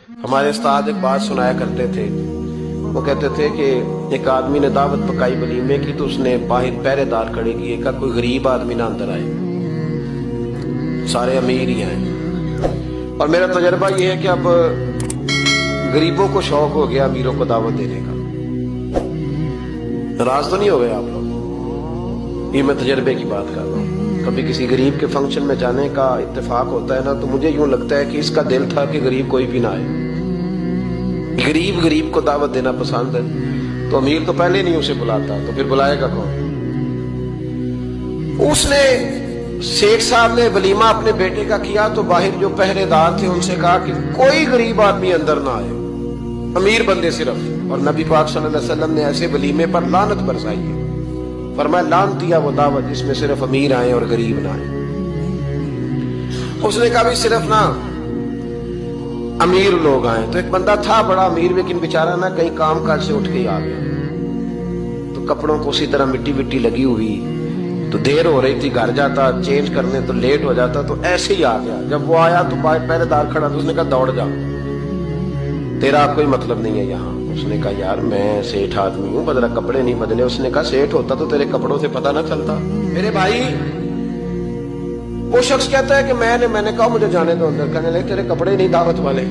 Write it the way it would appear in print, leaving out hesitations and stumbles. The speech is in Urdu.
ہمارے استاد ایک بات سنایا کرتے تھے، وہ کہتے تھے کہ ایک آدمی نے دعوت پکائی ولیمے کی تو اس نے باہر پہرے دار کھڑے کیے، کہا کوئی غریب آدمی نہ اندر آئے، سارے امیر ہی ہیں۔ اور میرا تجربہ یہ ہے کہ اب غریبوں کو شوق ہو گیا امیروں کو دعوت دینے کا۔ ناراض تو نہیں ہو گئے آپ لوگ؟ یہ میں تجربے کی بات کر رہا ہوں۔ کبھی کسی غریب کے فنکشن میں جانے کا اتفاق ہوتا ہے نا، تو مجھے یوں لگتا ہے کہ اس کا دل تھا کہ غریب کوئی بھی نہ آئے، غریب کو دعوت دینا پسند ہے، تو امیر تو پہلے نہیں اسے بلاتا، تو پھر بلائے گا کون؟ اس نے سیٹھ صاحب نے ولیمہ اپنے بیٹے کا کیا تو باہر جو پہرے دار تھے ان سے کہا کہ کوئی غریب آدمی اندر نہ آئے، امیر بندے صرف۔ اور نبی پاک صلی اللہ علیہ وسلم نے ایسے ولیمے پر لعنت برسائی ہے، فرمایا لعنت دیا وہ دعوت جس میں صرف امیر آئے اور غریب نہ آئے۔ اس نے کہا بھی صرف نہ امیر لوگ آئے، تو ایک بندہ تھا بڑا امیر لیکن بیچارہ نہ کہیں کام کاج سے اٹھ کے ہی آ گیا، تو کپڑوں کو اسی طرح مٹی وٹی لگی ہوئی، تو دیر ہو رہی تھی، گھر جاتا چینج کرنے تو لیٹ ہو جاتا، تو ایسے ہی آ گیا۔ جب وہ آیا تو پہرے دار کھڑا تھا، اس نے کہا دوڑ جا، تیرا کوئی مطلب نہیں ہے یہاں۔ اس نے کہا یار میں سیٹھ آدمی ہوں، بدلا کپڑے نہیں بدلے۔ اس نے کہا سیٹھ ہوتا تو تیرے کپڑوں سے پتہ نہ چلتا میرے بھائی۔ وہ شخص کہتا ہے کہ میں نے کہا مجھے جانے دو اندر، کہنے لگے تیرے کپڑے نہیں دعوت والے۔